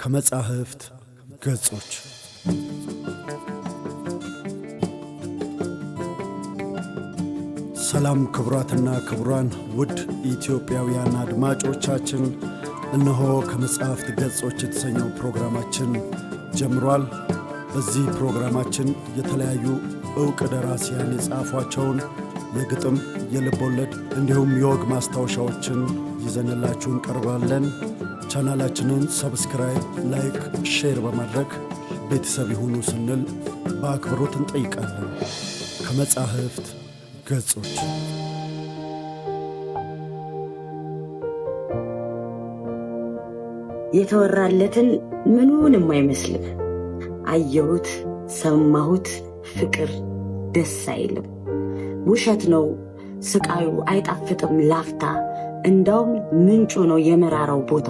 ከመጻሕፍት ገጾች ሰላም ክቡራትና ክቡራን ውድ ኢትዮጵያውያን አድማጮቻችን፣ እነሆ ከመጻሕፍት ገጾች የተሰኘው ፕሮግራማችን ጀምሯል። በዚህ ፕሮግራማችን የተለያዩ ዕውቅ ደራሲያን የጻፏቸውን የግጥም፣ የልቦለድ እንዲሁም የወግ ማስታወሻዎችን ይዘንላችሁ እንቀርባለን። ቻናላችንን ሰብስክራይብ፣ ላይክ፣ ሼር በማድረግ ቤተሰብ ይሁኑ ስንል በአክብሮት እንጠይቃለን። ከመጻሕፍት ገጾች የተወራለትን ምኑንም አይመስልም። አየሁት፣ ሰማሁት፣ ፍቅር ደስ አይልም። ውሸት ነው ስቃዩ፣ አይጣፍጥም ላፍታ። እንዳውም ምንጩ ነው የመራራው ቦታ።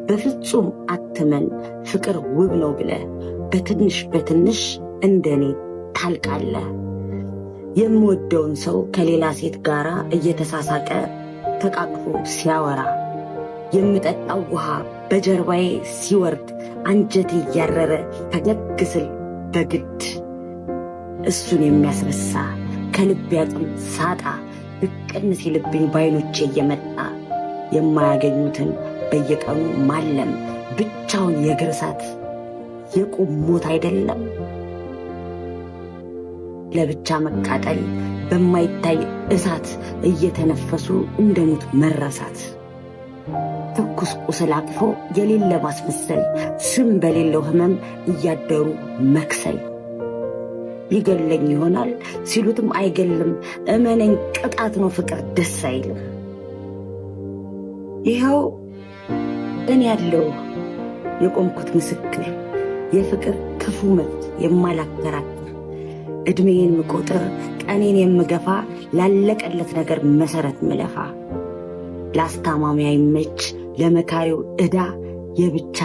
በፍጹም አትመን ፍቅር ውብ ነው ብለህ በትንሽ በትንሽ እንደኔ ታልቃለህ። የምወደውን ሰው ከሌላ ሴት ጋር እየተሳሳቀ ተቃቅፎ ሲያወራ፣ የምጠጣው ውሃ በጀርባዬ ሲወርድ አንጀቴ እያረረ ፈገግ ስል በግድ እሱን የሚያስረሳ ከልብ ያጥም ሳጣ ብቅን ሲልብኝ ባይኖቼ እየመጣ የማያገኙትን በየቀኑ ማለም ብቻውን የእግር እሳት የቁም ሞት አይደለም። ለብቻ መቃጠል በማይታይ እሳት እየተነፈሱ እንደሙት መረሳት። ትኩስ ቁስል አቅፎ የሌለ ማስመሰል፣ ስም በሌለው ህመም እያደሩ መክሰል። ይገለኝ ይሆናል ሲሉትም አይገልም። እመነኝ ቅጣት ነው ፍቅር ደስ አይልም። ይኸው እኔ ያለው የቆምኩት ምስክር፣ የፍቅር ክፉ መት የማላከራክር፣ ዕድሜዬን ምቆጥር ቀኔን የምገፋ፣ ላለቀለት ነገር መሰረት ምለፋ። ለአስታማሚ አይመች ለመካሪው ዕዳ፣ የብቻ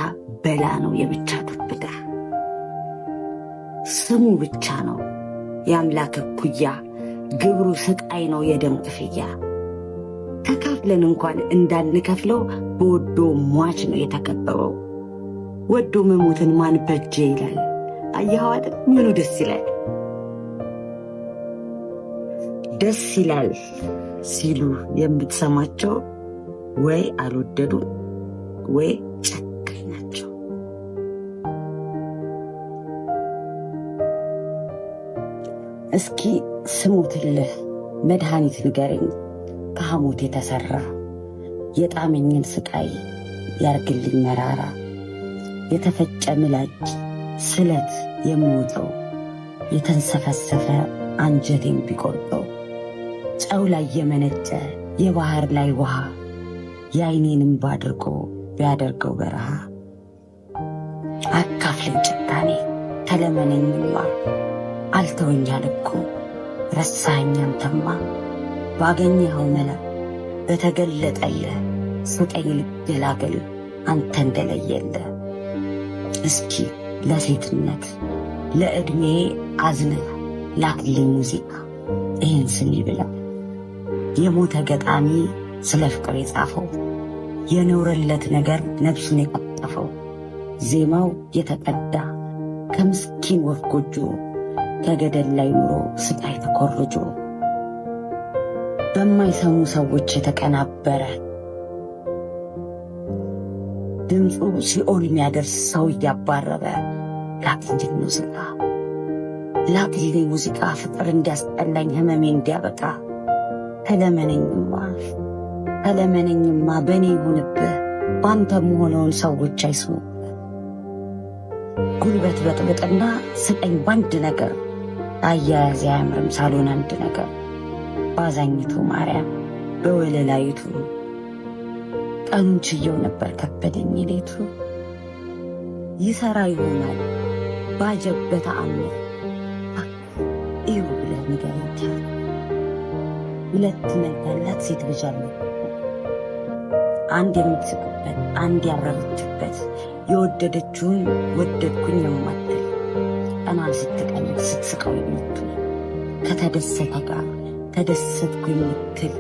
በላ ነው የብቻ ዱብዳ። ስሙ ብቻ ነው የአምላክ እኩያ፣ ግብሩ ስቃይ ነው የደም ክፍያ። ተካፍለን እንኳን እንዳንከፍለው በወዶ ሟች ነው የተከበበው። ወዶ መሞትን ማን በጀ ይላል። አየኸው አይደል ምኑ ደስ ይላል። ደስ ይላል ሲሉ የምትሰማቸው ወይ አልወደዱም ወይ ጨካኝ ናቸው። እስኪ ስሙትልህ መድኃኒት ንገረኝ ከሐሞት የተሠራ፣ የጣመኝን ስቃይ ያርግልኝ መራራ። የተፈጨ ምላጭ ስለት የምውጠው፣ የተንሰፈሰፈ አንጀቴን ቢቆርጠው፣ ጨው ላይ የመነጨ የባህር ላይ ውሃ፣ የዓይኔንም ባድርጎ ቢያደርገው በረሃ። አካፍለኝ ጭካኔ ተለመነኝማ፣ አልተወኛል እኮ ረሳኸኝ አንተማ። ባገኘኸው መላ በተገለጠልህ ስጠኝ ልገላገል አንተ እንደለየለህ። እስኪ ለሴትነት ለዕድሜ አዝነህ ላክልኝ ሙዚቃ ይህን ስሚ ብላ። የሞተ ገጣሚ ስለ ፍቅር የጻፈው፣ የኖረለት ነገር ነፍሱን የቀጠፈው፣ ዜማው የተቀዳ ከምስኪን ወፍ ጎጆ፣ ከገደል ላይ ኑሮ ስቃይ ተኮርጆ። በማይሰሙ ሰዎች የተቀናበረ ድምፁ ሲኦል የሚያደርስ ሰው እያባረረ። ላክልኝ ሙዚቃ ላክልኝ ሙዚቃ ፍቅር እንዲያስጠላኝ ህመሜ እንዲያበቃ። ተለመነኝማ ተለመነኝማ በእኔ ይሁንብህ፣ በአንተ መሆነውን ሰዎች አይስሙብህ። ጉልበት በጥብጥና ስጠኝ ባንድ ነገር፣ አያያዝ አያምርም ሳልሆን አንድ ነገር። ባዛኝቱ ማርያም በወለላይቱ፣ ቀኑን ችየው ነበር ከበደኝ ሌቱ። ይሠራ ይሆናል ባጀብ በተአምር፣ እዩ ብለህ ንገረኝ። ሁለት መልክ ያላት ሴት ልጅ አለች፣ አንድ የምትስቅበት አንድ ያረረችበት፣ የወደደችውን ወደድኩኝ የማትል፣ ቀኗን ስትቀኝ ስትስቀው የምትል፣ ከተደሰተ ጋር ተደሰትኩ የምትል፣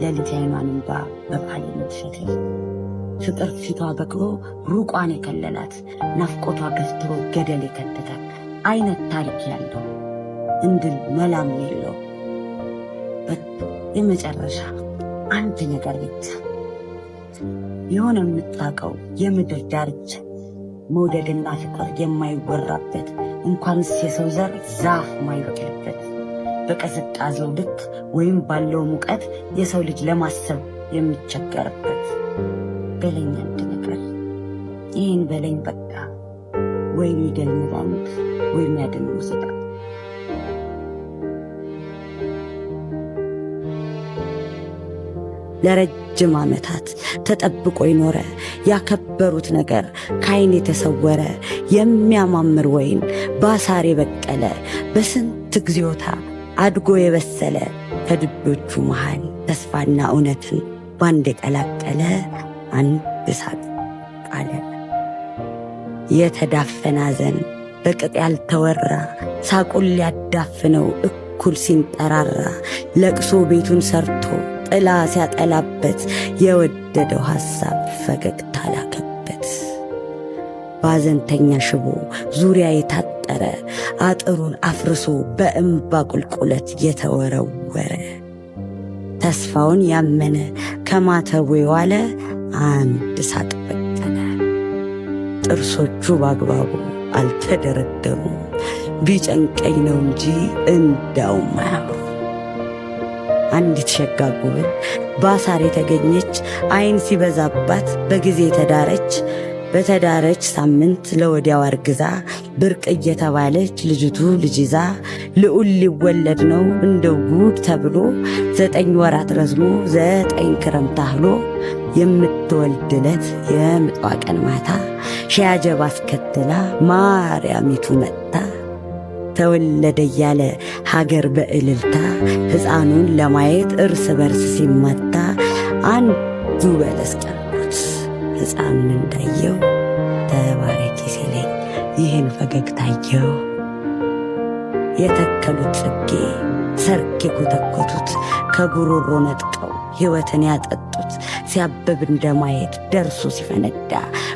ሌሊት ዓይኗን እንባ በቃል የምትሸትል። ፍቅር ፊቷ በክሮ ሩቋን የከለላት ናፍቆቷ ገፍትሮ ገደል የከተታት አይነት ታሪክ ያለው እንድል መላም የለው። የመጨረሻ አንድ ነገር ብቻ የሆነ የምታውቀው የምድር ዳርቻ መውደድና ፍቅር የማይወራበት እንኳንስ የሰው ዘር ዛፍ ማይበቅልበት በቀዝቃዜው ልክ ወይም ባለው ሙቀት የሰው ልጅ ለማሰብ የሚቸገርበት በለኝ አንድ ነገር ይህን በለኝ በቃ ወይ ሚደል መድኃኒት ወይ ሚያድን ሙዚቃ። ለረጅም ዓመታት ተጠብቆ ይኖረ ያከበሩት ነገር ከዓይን የተሰወረ የሚያማምር ወይን ባሳር የበቀለ በስንት ጊዜዮታ አድጎ የበሰለ ከድዶቹ መሃል ተስፋና እውነትን ባንድ የቀላቀለ አንድ ሳቅ ቃለ የተዳፈነ ሐዘን በቅጥ ያልተወራ ሳቁን ሊያዳፍነው እኩል ሲንጠራራ ለቅሶ ቤቱን ሰርቶ ጥላ ሲያጠላበት የወደደው ሐሳብ ፈገግታ ላከበት። ባዘንተኛ ሽቦ ዙሪያ የታጠረ አጥሩን አፍርሶ በእንባ ቁልቁለት የተወረወረ ተስፋውን ያመነ ከማተቡ የዋለ አንድ ሳቅ በቀለ። ጥርሶቹ ባግባቡ አልተደረደሩም ቢጨንቀኝ ነው እንጂ እንዳውም አያምሩ። አንዲት ሸጋ ጉብል ባሳር የተገኘች ዓይን ሲበዛባት በጊዜ ተዳረች። በተዳረች ሳምንት ለወዲያው አርግዛ ብርቅ እየተባለች ልጅቱ ልጅ ይዛ ልዑል ሊወለድ ነው እንደው ጉድ ተብሎ 9 ወራት ረዝሞ 9 ክረምት አህሎ የምትወልድለት የምጧ ቀን ማታ ሺያጀብ አስከትላ ማርያሚቱ መጣ። ተወለደ እያለ ሀገር በእልልታ ሕፃኑን ለማየት እርስ በርስ ሲመታ አንዱ በለስ ቀርቦት ሕፃኑን እንዳየው ተባረኪ ሲለኝ ይህን ፈገግታየው። የተከሉት ጽጌ ሰርክ የኮተኮቱት ከጉሮሮ ነጥቀው ሕይወትን ያጠጡት ሲያብብ እንደማየት ደርሶ ሲፈነዳ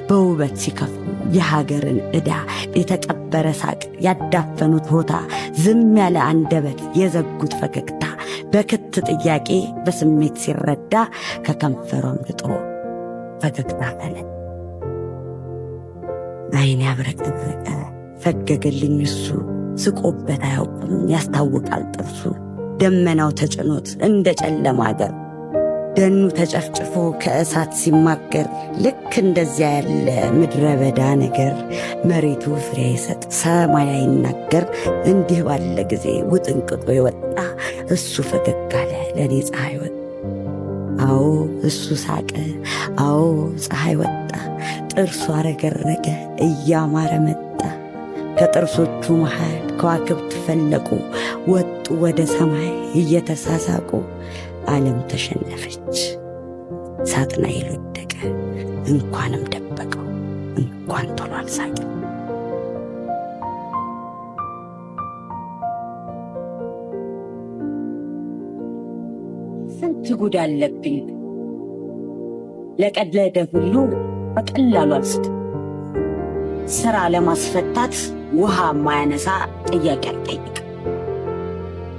በውበት ሲከፍሉ የሀገርን ዕዳ የተቀበረ ሳቅ ያዳፈኑት ሆታ ዝም ያለ አንደበት የዘጉት ፈገግታ በክት ጥያቄ በስሜት ሲረዳ ከከንፈሯም ልጦ ፈገግታ ፈለ። ዓይን ያብረቀረቀ ፈገገልኝ እሱ ስቆበት አያውቅም ያስታውቃል ጥርሱ። ደመናው ተጭኖት እንደ ጨለማ አገር ደኑ ተጨፍጭፎ ከእሳት ሲማገር ልክ እንደዚያ ያለ ምድረ በዳ ነገር መሬቱ ፍሬ ይሰጥ ሰማይ አይናገር እንዲህ ባለ ጊዜ ውጥንቅጦ የወጣ እሱ ፈገግ አለ ለኔ ፀሐይ ወጣ። አዎ እሱ ሳቀ፣ አዎ ፀሐይ ወጣ። ጥርሱ አረገረገ እያማረ መጣ። ከጥርሶቹ መሃል ከዋክብት ፈለቁ ወጡ ወደ ሰማይ እየተሳሳቁ። ዓለም ተሸነፈች ሳጥናኤል ወደቀ እንኳንም ደበቀው እንኳን ቶሎ አልሳቀ። ስንት ጉድ አለብኝ ለቀለደ ሁሉ በቀላሉ አልስት ሥራ ለማስፈታት ውሃ ማያነሳ ጥያቄ አልጠይቅ።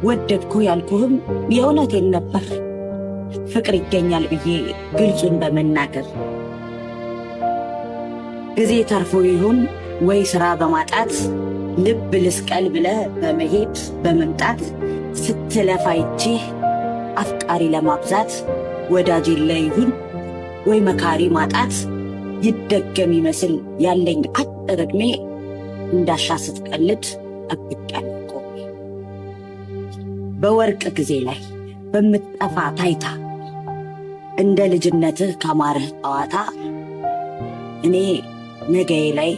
ወደድኩ ያልኩህም የእውነቴን ነበር ፍቅር ይገኛል ብዬ ግልጹን በመናገር ጊዜ ተርፎ ይሁን ወይ ሥራ በማጣት ልብ ልስቀል ብለህ በመሄድ በመምጣት ስትለፋይቼህ አፍቃሪ ለማብዛት ወዳጅ ይሁን ወይ መካሪ ማጣት ይደገም ይመስል ያለኝ አጭር ዕድሜ እንዳሻ ስትቀልድ ጠብቄያለሁ። በወርቅ ጊዜ ላይ በምትጠፋ ታይታ እንደ ልጅነትህ ካማረህ ጨዋታ እኔ ነገዬ ላይ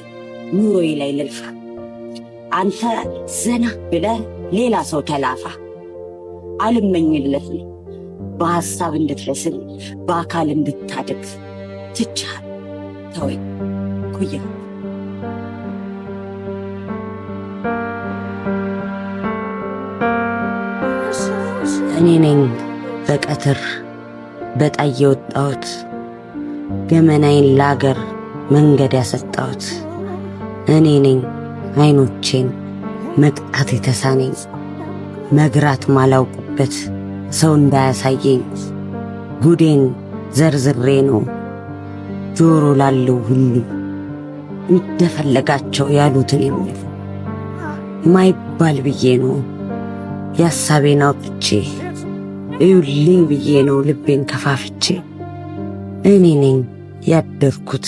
ኑሮዬ ላይ ልልፋ። አንተ ዘና ብለህ ሌላ ሰው ተላፋ። አልመኝልህም በሐሳብ እንድትበስል በአካል እንድታድግ ትቻል ተወኝ ኩያ። እኔ ነኝ በቀትር በጣይ የወጣሁት ገመናዬን ላገር መንገድ ያሰጣሁት እኔ ነኝ። አይኖቼን መቅጣት የተሳነኝ መግራት ማላውቅበት ሰው እንዳያሳየኝ ጉዴን ዘርዝሬ ነው ጆሮ ላለው ሁሉ እንደፈለጋቸው ያሉትን የሚል ማይባል ብዬ ነው ያሳቤን አውጥቼ እዩልኝ ብዬ ነው ልቤን ከፋፍቼ እኔ ነኝ ያደርኩት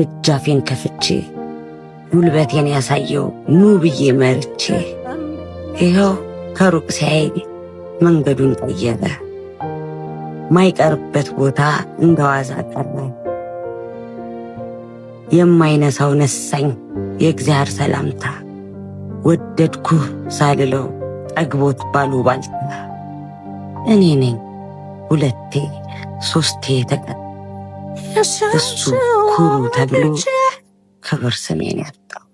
እጃፌን ከፍቼ ጉልበቴን ያሳየው ኑ ብዬ መርቼ ይኸው ከሩቅ ሲያይ መንገዱን ቀየረ ማይቀርበት ቦታ እንደዋዛ ቀረ የማይነሳው ነሳኝ የእግዚአብሔር ሰላምታ ወደድኩህ ሳልለው ጠግቦት ባሉባልታ እኔ ነኝ ሁለቴ ሶስቴ ተቀጥ እሱ ኩሩ ተብሎ ክብር ስሜን ያጣው